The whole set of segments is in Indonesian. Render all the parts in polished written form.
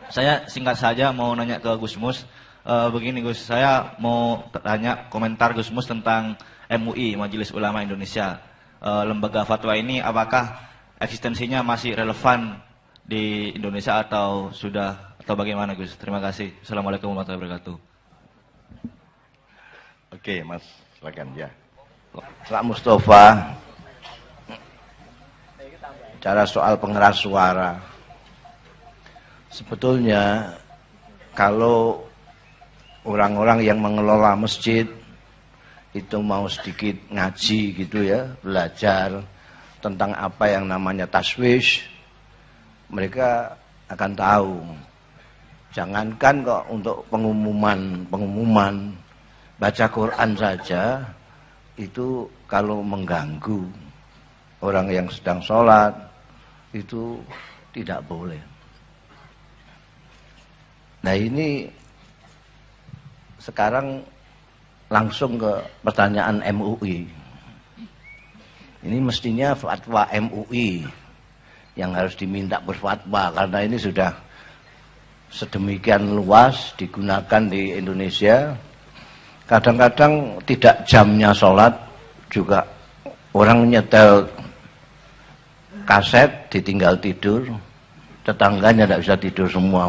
Saya singkat saja mau nanya ke Gus Mus. Begini Gus, saya mau tanya komentar Gus Mus tentang MUI, Majelis Ulama Indonesia. Lembaga fatwa ini apakah eksistensinya masih relevan di Indonesia atau bagaimana Gus? Terima kasih. Assalamualaikum warahmatullahi wabarakatuh. Oke, Mas, silakan ya. Pak Mustafa, cara soal pengeras suara. Sebetulnya kalau orang-orang yang mengelola masjid itu mau sedikit ngaji gitu ya, belajar tentang apa yang namanya taswish, mereka akan tahu. Jangankan kok untuk pengumuman baca Quran saja itu kalau mengganggu orang yang sedang sholat itu tidak boleh. Nah ini sekarang langsung ke pertanyaan MUI. Ini mestinya fatwa MUI yang harus diminta berfatwa, karena ini sudah sedemikian luas digunakan di Indonesia. Kadang-kadang tidak jamnya sholat juga orang nyetel kaset ditinggal tidur, tetangganya tidak bisa tidur semua.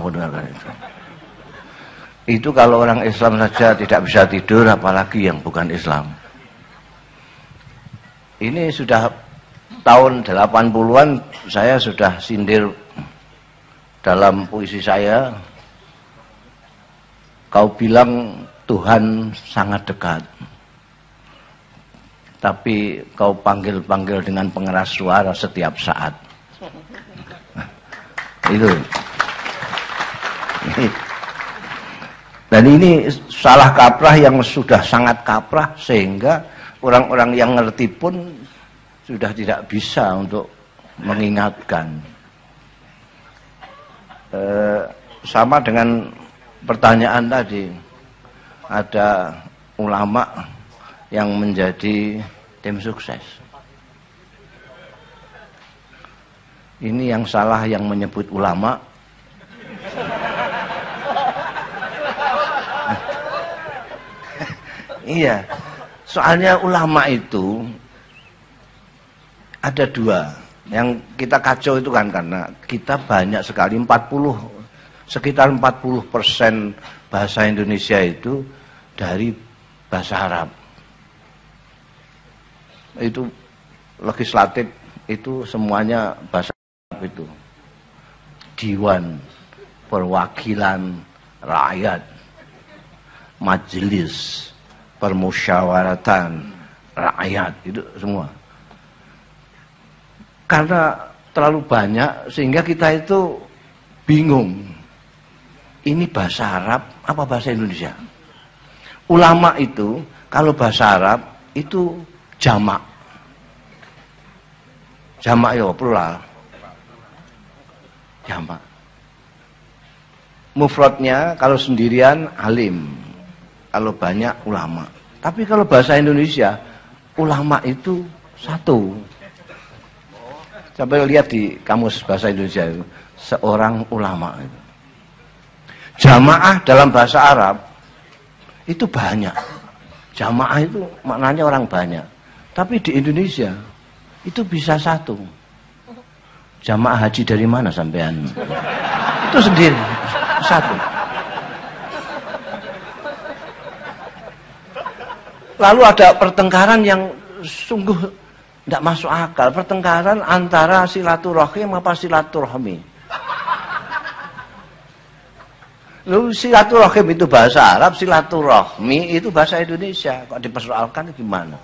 Itu kalau orang Islam saja tidak bisa tidur, apalagi yang bukan Islam. Ini sudah tahun 80-an saya sudah sindir dalam puisi saya. Kau bilang Tuhan sangat dekat, tapi kau panggil-panggil dengan pengeras suara setiap saat. Itu. Dan ini salah kaprah yang sudah sangat kaprah, sehingga orang-orang yang ngerti pun sudah tidak bisa untuk mengingatkan. Sama dengan pertanyaan tadi, ada ulama yang menjadi tim sukses. Ini yang salah yang menyebut ulama. Iya, soalnya ulama itu ada dua. Yang kita kacau itu kan karena kita banyak sekali, sekitar 40% bahasa Indonesia itu dari bahasa Arab. Itu legislatif itu semuanya bahasa Arab itu. Diwan, perwakilan rakyat, majelis, permusyawaratan rakyat, itu semua. Karena terlalu banyak sehingga kita itu bingung. Ini bahasa Arab apa bahasa Indonesia? Ulama itu kalau bahasa Arab itu jamak. Jamak ya plural. Jamak. Mufradnya kalau sendirian alim. Kalau banyak ulama. Tapi kalau bahasa Indonesia, ulama itu satu. Coba lihat di kamus bahasa Indonesia itu, seorang ulama itu. Jamaah dalam bahasa Arab itu banyak. Jamaah itu maknanya orang banyak. Tapi di Indonesia itu bisa satu. Jamaah haji dari mana sampean? Itu sendiri, satu. Lalu ada pertengkaran yang sungguh tidak masuk akal. Pertengkaran antara silaturahim apa silaturahmi. Lalu silaturahim itu bahasa Arab, silaturahmi itu bahasa Indonesia. Kok dipersoalkan gimana?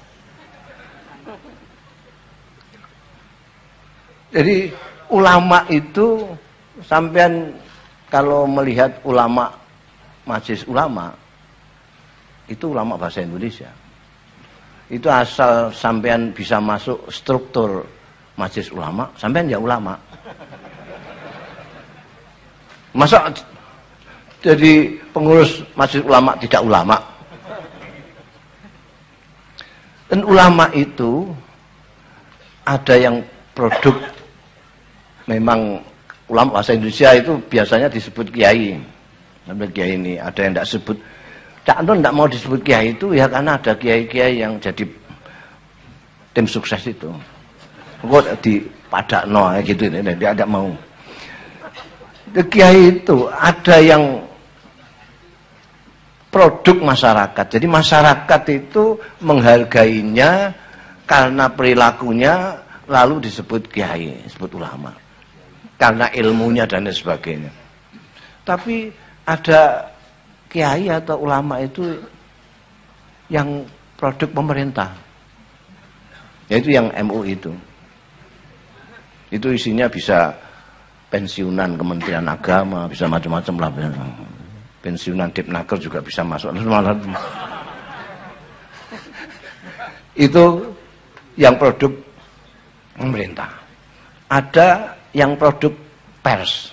Jadi ulama itu, sampean kalau melihat ulama, majelis ulama, itu ulama bahasa Indonesia. Itu asal sampean bisa masuk struktur majelis ulama, sampean ya ulama. Masa jadi pengurus majelis ulama tidak ulama? Dan ulama itu ada yang produk memang ulama bahasa Indonesia itu biasanya disebut kiai. Namanya kiai ini ada yang tidak sebut. Cak Anton tidak mau disebut kiai itu ya karena ada kiai-kiai yang jadi tim sukses itu. Kok di Padakno gitu ini dia tidak mau. Kiai itu ada yang produk masyarakat. Jadi masyarakat itu menghargainya karena perilakunya, lalu disebut kiai, disebut ulama. Karena ilmunya dan lain sebagainya. Tapi ada kiai atau ulama itu yang produk pemerintah. Yaitu yang MUI itu. Itu isinya bisa pensiunan Kementerian Agama, bisa macam-macam lah. Pensiunan Dipnaker juga bisa masuk. Itu yang produk pemerintah. Ada yang produk pers.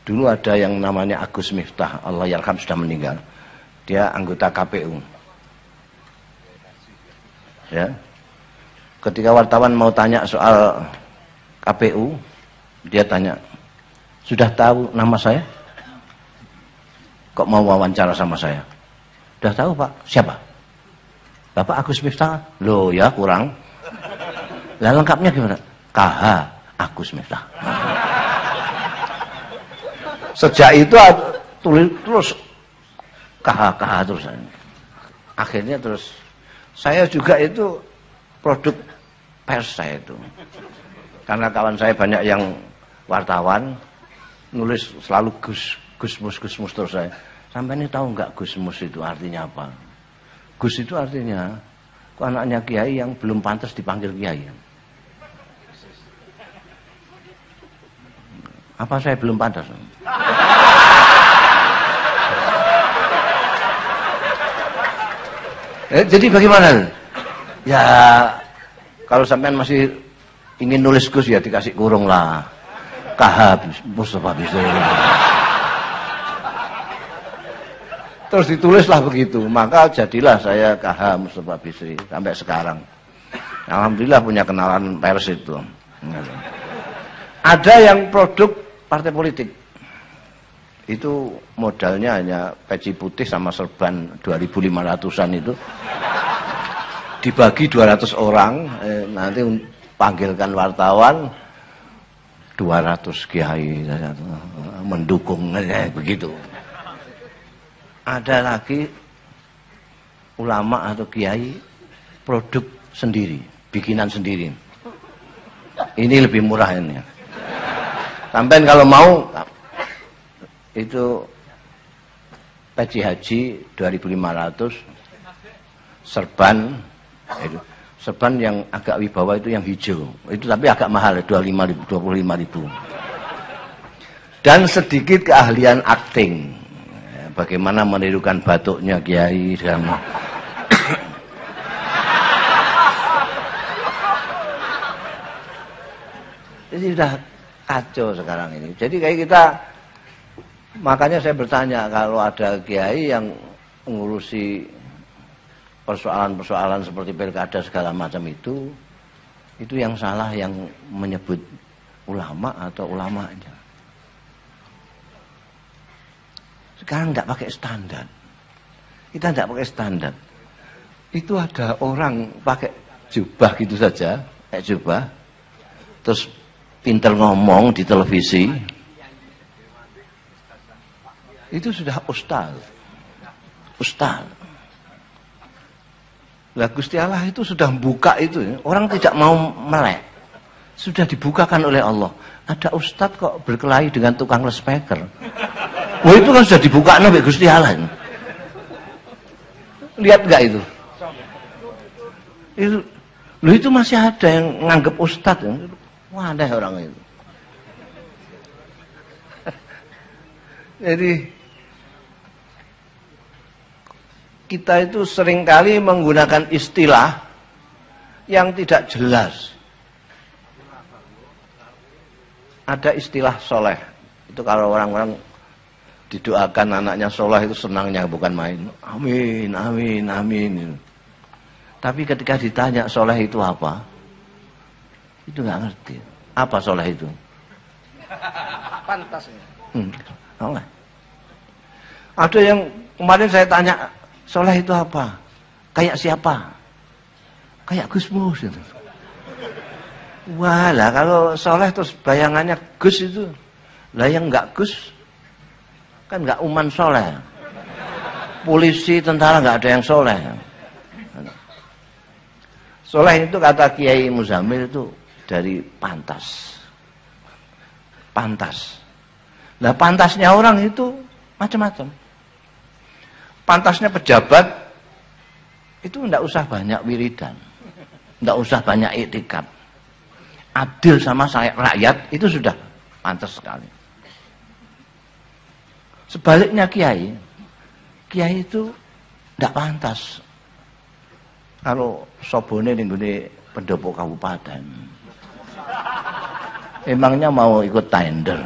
Dulu ada yang namanya Agus Miftah, Allah yarham sudah meninggal. Dia anggota KPU. Ya. Ketika wartawan mau tanya soal KPU, dia tanya, "Sudah tahu nama saya? Kok mau wawancara sama saya?" "Sudah tahu, Pak." "Siapa?" "Bapak Agus Miftah." "Loh ya, kurang." "Lah lengkapnya gimana?" "KH Agus Miftah." Sejak itu tulis terus KH terus. Akhirnya terus saya juga itu produk pers saya itu. Karena kawan saya banyak yang wartawan, nulis selalu Gusmus terus saya. Sampai ini tahu nggak Gusmus itu artinya apa? Gus itu artinya anaknya kiai yang belum pantas dipanggil kiai. Apa saya belum pantas? Jadi bagaimana? Ya kalau sampean masih ingin nulis Gus ya dikasih kurung lah. KH Mustafa Bisri. Terus ditulislah begitu, maka jadilah saya KH Mustafa Bisri sampai sekarang. Alhamdulillah punya kenalan pers itu. Ada yang produk partai politik. Itu modalnya hanya peci putih sama serban 2.500-an itu. Dibagi 200 orang, nanti panggilkan wartawan 200 kiai mendukung begitu. Ada lagi ulama atau kiai produk sendiri, bikinan sendiri. Ini lebih murah ini. Sampai kalau mau itu peci haji 2.500, serban itu. Serban yang agak wibawa itu yang hijau. Itu tapi agak mahal 25.000. Dan sedikit keahlian akting. Bagaimana menirukan batuknya kiai dan ini sudah kacau sekarang ini. Jadi kayak kita, makanya saya bertanya kalau ada kiai yang mengurusi persoalan-persoalan seperti pilkada segala macam itu yang salah yang menyebut ulama atau ulamanya. Sekarang tidak pakai standar. Kita tidak pakai standar. Itu ada orang pakai jubah gitu saja, kayak jubah, terus pinter ngomong di televisi, itu sudah ustaz. Lah Gusti Allah itu sudah buka itu, orang tidak mau melek, sudah dibukakan oleh Allah. Ada ustaz kok berkelahi dengan tukang speaker. Wah itu kan sudah dibuka oleh Gusti Allah. Lihat nggak itu? Itu masih ada yang nganggep ustaz. Wah ada orang itu. Jadi kita itu seringkali menggunakan istilah yang tidak jelas. Ada istilah soleh. Itu kalau orang-orang didoakan anaknya soleh itu senangnya bukan main. Amin, amin, amin. Tapi ketika ditanya soleh itu apa? Itu nggak ngerti. Apa soleh itu? Pantasnya. Soleh. Ada yang kemarin saya tanya, soleh itu apa? Kayak siapa? Kayak Gus Mus. Gitu. Wah lah kalau soleh terus bayangannya Gus itu. Lah yang enggak Gus kan enggak uman soleh. Polisi, tentara enggak ada yang soleh. Soleh itu kata Kiai Muzamil itu dari pantas. Pantas. Lah pantasnya orang itu macam-macam. Pantasnya pejabat itu enggak usah banyak wiridan. Enggak usah banyak iktikaf. Adil sama rakyat itu sudah pantas sekali. Sebaliknya kiai itu tidak pantas. Kalau sobone ning gone pendopo kabupaten. Emangnya mau ikut tender?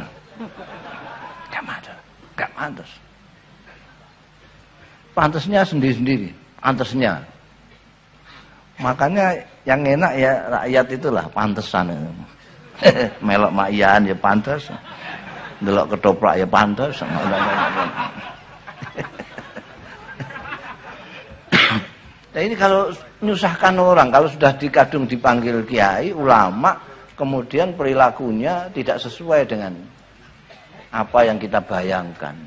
Enggak pantas. Pantasnya sendiri-sendiri, pantasnya. Makanya yang enak ya rakyat itulah pantesan. Melok makian ya pantes. Delok ketoprak ya pantes. Nah ini kalau nyusahkan orang, kalau sudah dikadung dipanggil kiai, ulama, kemudian perilakunya tidak sesuai dengan apa yang kita bayangkan.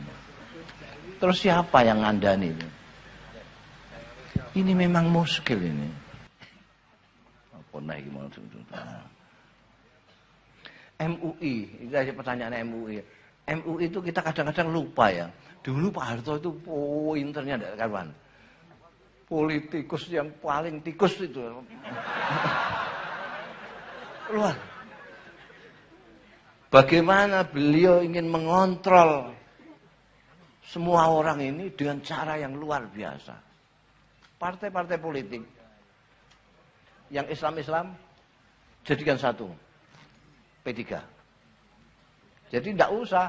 Terus siapa yang ngandani itu? Ini memang muskil ini. Apa naik MUI, itu aja pertanyaan MUI. MUI itu kita kadang-kadang lupa ya. Dulu Pak Harto itu pointernya tidak karuan. Politikus yang paling tikus itu. Luar. Bagaimana beliau ingin mengontrol semua orang ini dengan cara yang luar biasa. Partai-partai politik yang Islam-Islam jadikan satu. P3. Jadi tidak usah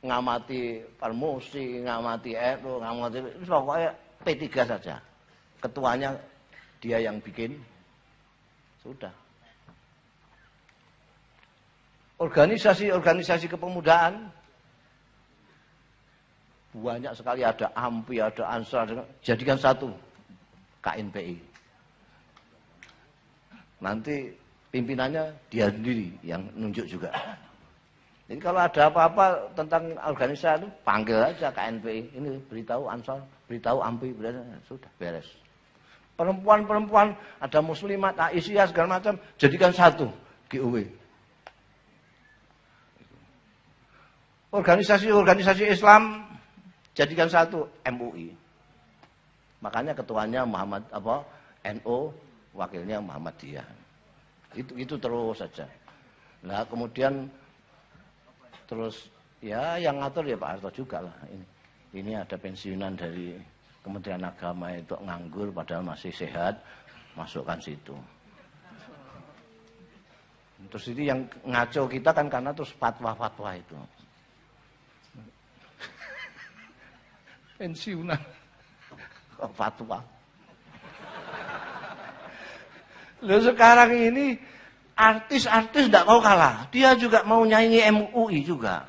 ngamati Parmusi, ngamati NU, ngamati pokoknya P3 saja. Ketuanya dia yang bikin. Sudah. Organisasi kepemudaan banyak sekali, ada AMPI, ada Ansar, jadikan satu KNPI. Nanti pimpinannya dia sendiri yang nunjuk juga. Jadi kalau ada apa-apa tentang organisasi itu panggil aja KNPI. Ini beritahu Ansar, beritahu AMPI, sudah beres. Perempuan-perempuan ada muslimat, Aisyah segala macam, jadikan satu GUW. Organisasi Islam jadikan satu MUI. Makanya ketuanya Muhammad NU, wakilnya Muhammadiyah. Itu terus saja. Nah kemudian terus ya yang ngatur ya Pak Harto juga lah. Ini ada pensiunan dari Kementerian Agama itu nganggur padahal masih sehat, masukkan situ. Terus ini yang ngaco kita kan karena terus fatwa-fatwa itu. Pensiunan fatwa. Loh sekarang ini artis-artis tidak mau kalah. Dia juga mau nyanyi MUI juga.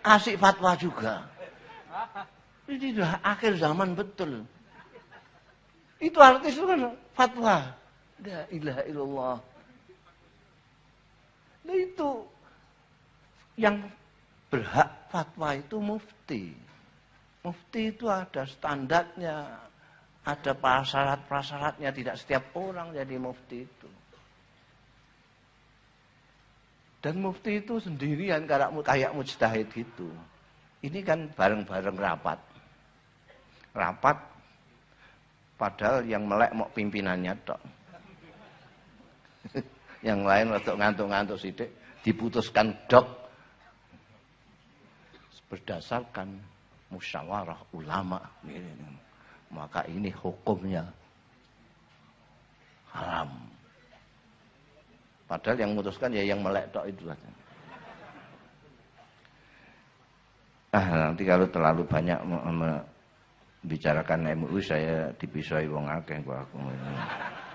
Asik fatwa juga. Ini sudah akhir zaman betul. Itu artis itu kan fatwa. La ilaha illallah. Nah itu yang berhak fatwa itu mufti. Mufti itu ada standarnya, ada prasyarat-prasyaratnya, tidak setiap orang jadi mufti itu. Dan mufti itu sendirian kayak mujtahid gitu. Ini kan bareng-bareng rapat. Rapat padahal yang melek mau pimpinannya tok. Yang lain untuk ngantuk-ngantuk sidik diputuskan dok berdasarkan musyawarah ulama. Maka ini hukumnya haram. Padahal yang memutuskan ya yang melek tok itu saja. Nanti kalau terlalu banyak membicarakan MUI saya dipisoi wong akeh kok aku.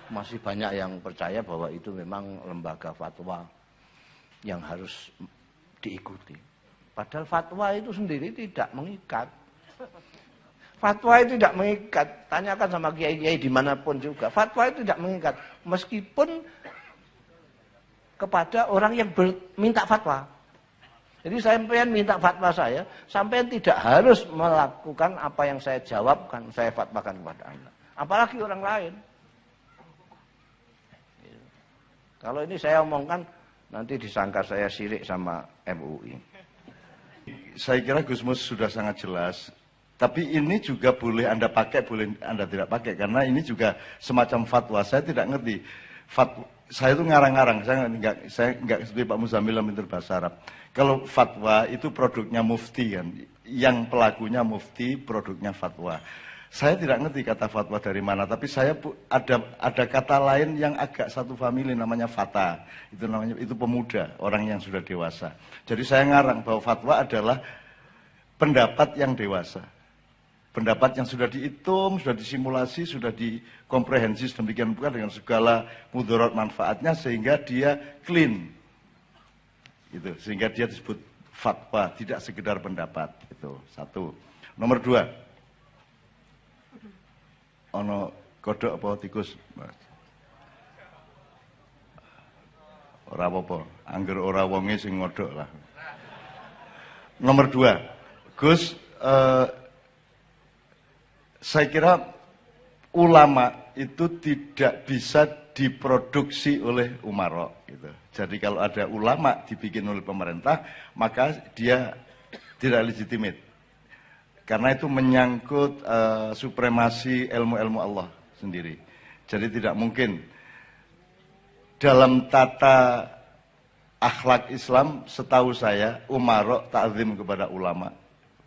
Masih banyak yang percaya bahwa itu memang lembaga fatwa yang harus diikuti. Padahal fatwa itu sendiri tidak mengikat. Fatwa itu tidak mengikat. Tanyakan sama kiai-kiai dimanapun juga. Fatwa itu tidak mengikat. Meskipun kepada orang yang minta fatwa. Jadi sampean minta fatwa sampean tidak harus melakukan apa yang saya jawabkan, saya fatwakan kepada Anda. Apalagi orang lain. Kalau ini saya omongkan, nanti disangka saya syirik sama MUI. Saya kira Gusmus sudah sangat jelas. Tapi ini juga boleh Anda pakai, boleh Anda tidak pakai. Karena ini juga semacam fatwa. Saya tidak ngerti. Saya itu ngarang-ngarang. Saya nggak seperti Pak Muzamil yang pintar bahasa Arab. Kalau fatwa itu produknya mufti kan. Yang pelakunya mufti, produknya fatwa. Saya tidak ngerti kata fatwa dari mana. Tapi saya ada kata lain yang agak satu famili namanya fata. Itu pemuda, orang yang sudah dewasa. Jadi saya ngarang bahwa fatwa adalah pendapat yang dewasa. Pendapat yang sudah dihitung, sudah disimulasi, sudah dikomprehensi sedemikian rupa dengan segala mudarat manfaatnya sehingga dia clean. Gitu, sehingga dia disebut fatwa, tidak sekedar pendapat. Itu satu. Nomor dua. Ono kodok apa tikus? Ora apa-apa, angger ora wonge sing ngodok lah. Nomor dua. Gus, saya kira ulama itu tidak bisa diproduksi oleh umarok gitu. Jadi kalau ada ulama dibikin oleh pemerintah, maka dia tidak legitimate. Karena itu menyangkut supremasi ilmu-ilmu Allah sendiri. Jadi tidak mungkin dalam tata akhlak Islam, setahu saya umarok ta'zim kepada ulama.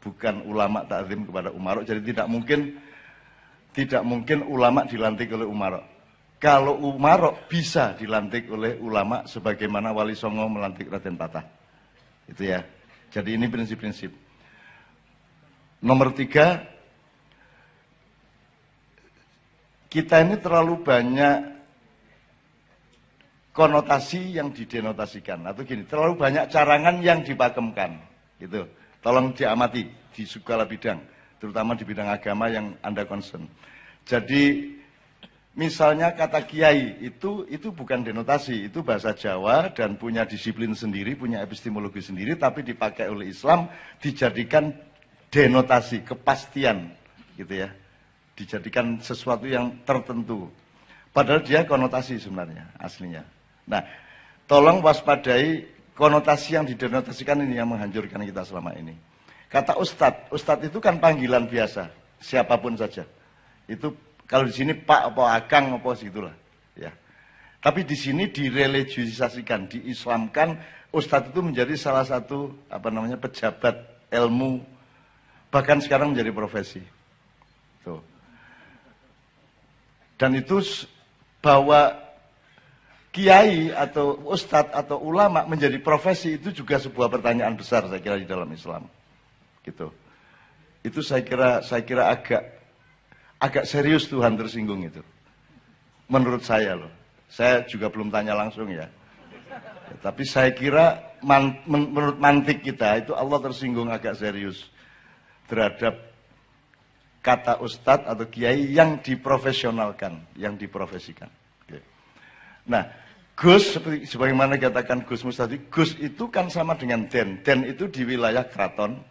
Bukan ulama ta'zim kepada umarok. Jadi tidak mungkin ulama dilantik oleh umarok. Kalau umarok bisa dilantik oleh ulama sebagaimana Wali Songo melantik Raden Patah. Itu ya. Jadi ini prinsip-prinsip. Nomor tiga, kita ini terlalu banyak konotasi yang didenotasikan. Atau gini, terlalu banyak carangan yang dipakemkan. Gitu. Tolong diamati di segala bidang, terutama di bidang agama yang Anda concern. Jadi misalnya kata kiai itu bukan denotasi, itu bahasa Jawa dan punya disiplin sendiri, punya epistemologi sendiri, tapi dipakai oleh Islam dijadikan denotasi, kepastian, gitu ya, dijadikan sesuatu yang tertentu. Padahal dia konotasi sebenarnya aslinya. Nah, tolong waspadai. Konotasi yang didenotasikan ini yang menghancurkan kita selama ini. Kata ustadz itu kan panggilan biasa, siapapun saja. Itu kalau di sini Pak apa Akang apa segitulah, ya. Tapi di sini direligiusasikan, diislamkan, ustadz itu menjadi salah satu pejabat ilmu, bahkan sekarang menjadi profesi. Tuh. Dan itu bahwa kiai atau ustadz atau ulama menjadi profesi itu juga sebuah pertanyaan besar saya kira di dalam Islam. Gitu. Itu saya kira agak serius Tuhan tersinggung itu. Menurut saya loh. Saya juga belum tanya langsung ya. Tapi saya kira menurut mantik kita itu Allah tersinggung agak serius terhadap kata ustadz atau kiai yang diprofesionalkan, yang diprofesikan. Nah, Gus, sebagaimana dikatakan Gus Mus tadi, Gus itu kan sama dengan Den. Den itu di wilayah keraton,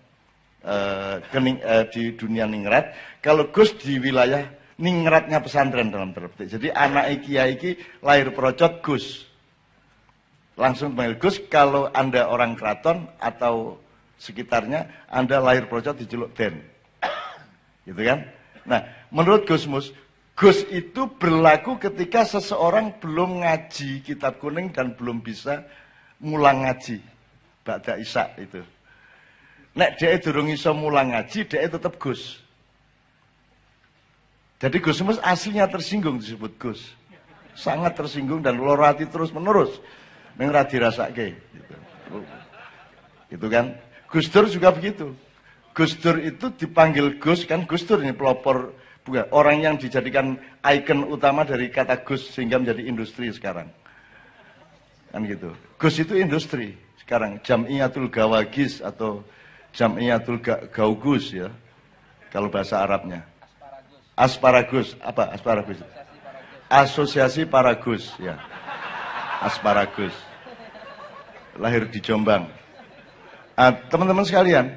di dunia ningrat. Kalau Gus di wilayah ningratnya pesantren dalam tanda petik. Jadi anak kiai iki lahir procot Gus. Langsung panggil Gus. Kalau Anda orang keraton atau sekitarnya, Anda lahir procot diceluk Den. Gitu kan? Nah, menurut Gus Mus, Gus itu berlaku ketika seseorang belum ngaji kitab kuning dan belum bisa mulang ngaji. Ba'da Isya itu. Nek dia durung iso mulang ngaji, dia tetap Gus. Jadi Gus Mus aslinya tersinggung disebut Gus. Sangat tersinggung dan lorati terus menerus. Ning ra dirasake gitu. Gitu kan? Gus Dur juga begitu. Gus Dur itu dipanggil Gus kan, Gus Dur ini pelopor, bukan orang yang dijadikan ikon utama dari kata Gus sehingga menjadi industri sekarang. Kan gitu. Gus itu industri. sekarang, Jam'iyatul Gawagis atau Jam'iyatul Gaugus ya, kalau bahasa Arabnya. Asparagus, apa asparagus? Asosiasi Paragus ya, Asparagus. Lahir di Jombang. Teman-teman sekalian,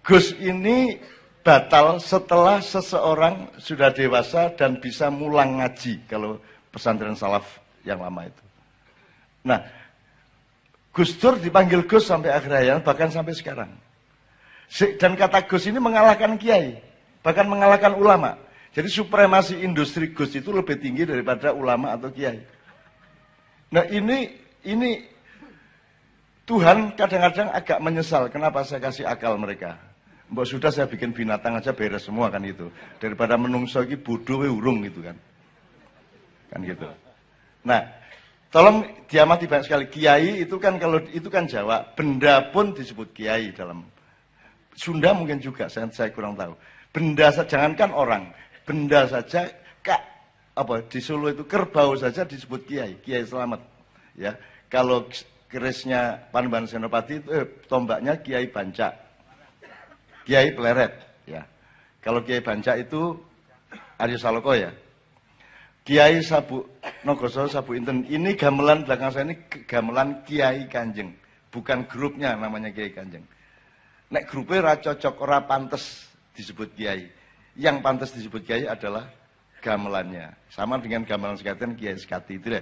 Gus ini batal setelah seseorang sudah dewasa dan bisa mulang ngaji, kalau pesantren salaf yang lama itu. Nah, Gus Dur dipanggil Gus sampai akhir hayat, bahkan sampai sekarang. Dan kata Gus ini mengalahkan kiai, bahkan mengalahkan ulama. Jadi supremasi industri Gus itu lebih tinggi daripada ulama atau kiai. Nah ini Tuhan kadang-kadang agak menyesal kenapa saya kasih akal mereka. Mbak sudah saya bikin binatang aja beres semua kan itu. Daripada menungso iki bodoh we urung gitu kan. Kan gitu. Nah, tolong diamati banyak sekali. Kiai itu kan kalau itu kan Jawa, benda pun disebut kiai dalam Sunda mungkin juga, saya kurang tahu. Benda jangankan orang, benda saja di Solo itu kerbau saja disebut kiai, Kiai Selamat. Ya, kalau kerisnya Panembahan Senopati itu tombaknya Kiai Banca, Kiai Pleret. Ya, kalau Kiai Banca itu Aryo Saloka ya. Kiai Sabu Nogoso Sabu Inten, ini gamelan belakang saya ini gamelan Kiai Kanjeng, bukan grupnya namanya Kiai Kanjeng. Nek grupnya ora cocok, ora pantes disebut kiai. Yang pantas disebut kiai adalah gamelannya. Sama dengan gamelan sekatan Kiai Sekati itu deh.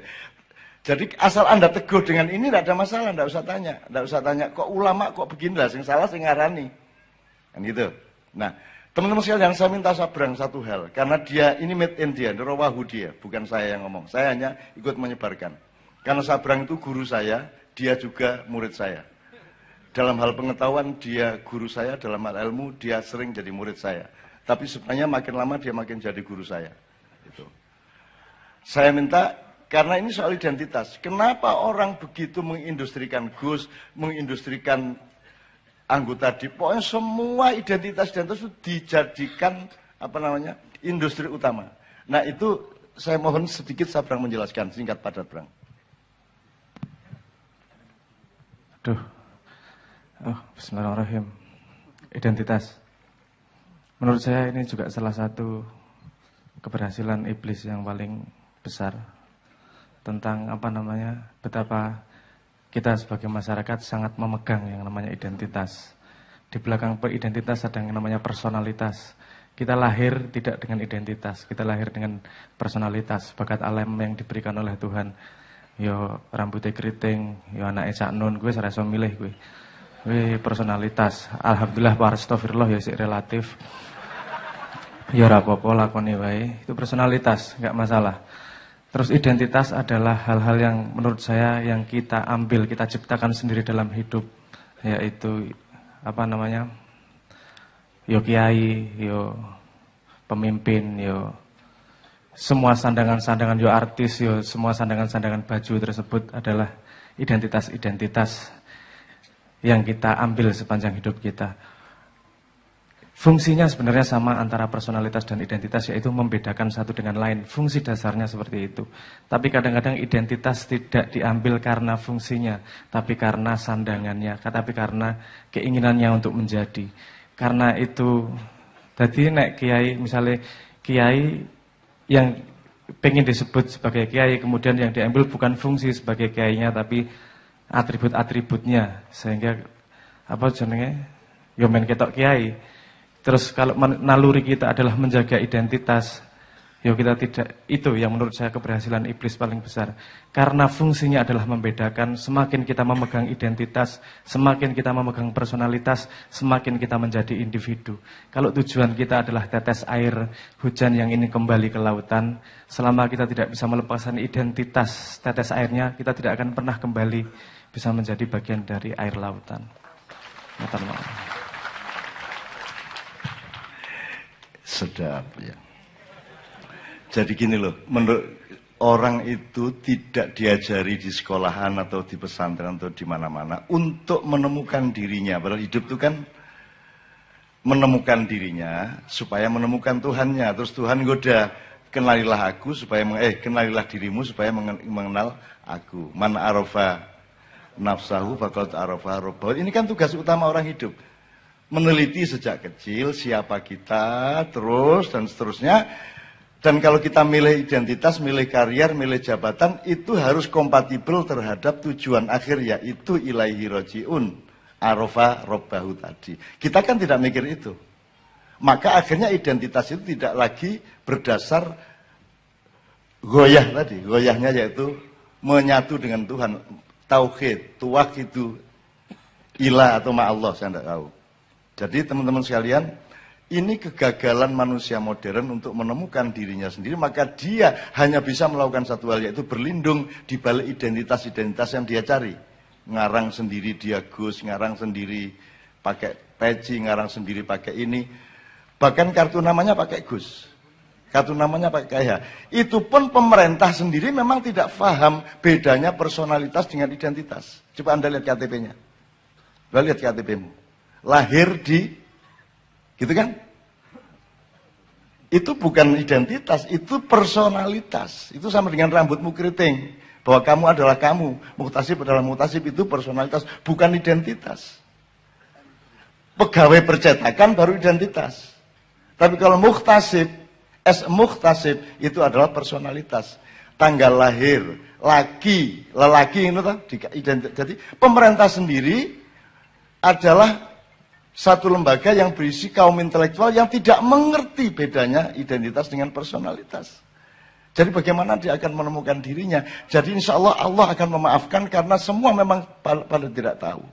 Jadi asal Anda teguh dengan ini tidak ada masalah, tidak usah tanya. Tidak usah tanya kok ulama kok begini lah, sing salah sing ngarani. Kan gitu. Nah, teman-teman sekalian, saya minta Sabrang satu hal, karena dia ini made in dia, rawahu dia, bukan saya yang ngomong. Saya hanya ikut menyebarkan. Karena Sabrang itu guru saya, dia juga murid saya. Dalam hal pengetahuan dia guru saya, dalam hal ilmu dia sering jadi murid saya. Tapi sebenarnya makin lama dia makin jadi guru saya. Gitu. Saya minta, karena ini soal identitas. Kenapa orang begitu mengindustrikan Gus, mengindustrikan anggota DIP, pokoknya semua identitas itu dijadikan industri utama. Nah itu saya mohon sedikit Sabrang menjelaskan, singkat padat Brang. Bismillahirrahmanirrahim. Identitas. Menurut saya ini juga salah satu keberhasilan iblis yang paling besar tentang betapa kita sebagai masyarakat sangat memegang yang namanya identitas. Di belakang identitas ada yang namanya personalitas. Kita lahir tidak dengan identitas, kita lahir dengan personalitas, bakat alam yang diberikan oleh Tuhan. Yo rambutnya keriting, yo anaknya Cak Nun, gue serasa milih gue. Personalitas. Alhamdulillah wa astagfirullah ya sih relatif. Ya rapopo lakoni wae. Itu personalitas, enggak masalah. Terus identitas adalah hal-hal yang menurut saya yang kita ambil, kita ciptakan sendiri dalam hidup, yaitu yo kiai, yo pemimpin, yo semua sandangan-sandangan, yo artis, yo semua sandangan-sandangan baju tersebut adalah identitas-identitas yang kita ambil sepanjang hidup kita. Fungsinya sebenarnya sama antara personalitas dan identitas, yaitu membedakan satu dengan lain. Fungsi dasarnya seperti itu. Tapi kadang-kadang identitas tidak diambil karena fungsinya, tapi karena sandangannya, tapi karena keinginannya untuk menjadi. Karena itu, jadi nek kiai, misalnya kiai yang pengen disebut sebagai kiai, kemudian yang diambil bukan fungsi sebagai kiainya, tapi atribut-atributnya. Sehingga, yo men ketok kiai. Terus kalau naluri kita adalah menjaga identitas, ya kita tidak, itu yang menurut saya keberhasilan iblis paling besar. Karena fungsinya adalah membedakan, semakin kita memegang identitas, semakin kita memegang personalitas, semakin kita menjadi individu. Kalau tujuan kita adalah tetes air hujan yang ingin kembali ke lautan, selama kita tidak bisa melepaskan identitas tetes airnya, kita tidak akan pernah kembali bisa menjadi bagian dari air lautan. Sedap ya. Jadi gini loh, menurut orang itu tidak diajari di sekolahan atau di pesantren atau di mana-mana untuk menemukan dirinya. Padahal hidup itu kan menemukan dirinya supaya menemukan Tuhannya. Terus Tuhan goda, kenalilah aku supaya kenalilah dirimu supaya mengenal aku. Man arafa nafsahu faqad arafa rabbahu. Ini kan tugas utama orang hidup. Meneliti sejak kecil siapa kita, terus dan seterusnya. Dan kalau kita milih identitas, milih karier, milih jabatan, itu harus kompatibel terhadap tujuan akhir, yaitu ilaihi roji'un, arafa rabbahu tadi. Kita kan tidak mikir itu. Maka akhirnya identitas itu tidak lagi berdasar goyah tadi. Goyahnya yaitu menyatu dengan Tuhan. Tauhid, tuwahidu ilah atau ma'allah, saya tidak tahu. Jadi teman-teman sekalian, ini kegagalan manusia modern untuk menemukan dirinya sendiri, maka dia hanya bisa melakukan satu hal, yaitu berlindung di balik identitas-identitas yang dia cari. Ngarang sendiri dia Gus, ngarang sendiri pakai peci, ngarang sendiri pakai ini. Bahkan kartu namanya pakai Gus. Kartu namanya pakai KH. Itu pun pemerintah sendiri memang tidak paham bedanya personalitas dengan identitas. Coba Anda lihat KTP-nya. Coba lihat KTP-mu. Lahir di gitu kan? Itu bukan identitas, itu personalitas. Itu sama dengan rambutmu keriting. Bahwa kamu adalah kamu. Muhtasib adalah muhtasib, itu personalitas, bukan identitas. Pegawai percetakan baru identitas. Tapi kalau muhtasib, muhtasib itu adalah personalitas. Tanggal lahir, lelaki itu identitas. Jadi pemerintah sendiri adalah satu lembaga yang berisi kaum intelektual yang tidak mengerti bedanya identitas dengan personalitas. Jadi bagaimana dia akan menemukan dirinya? Jadi insya Allah Allah akan memaafkan karena semua memang pada tidak tahu.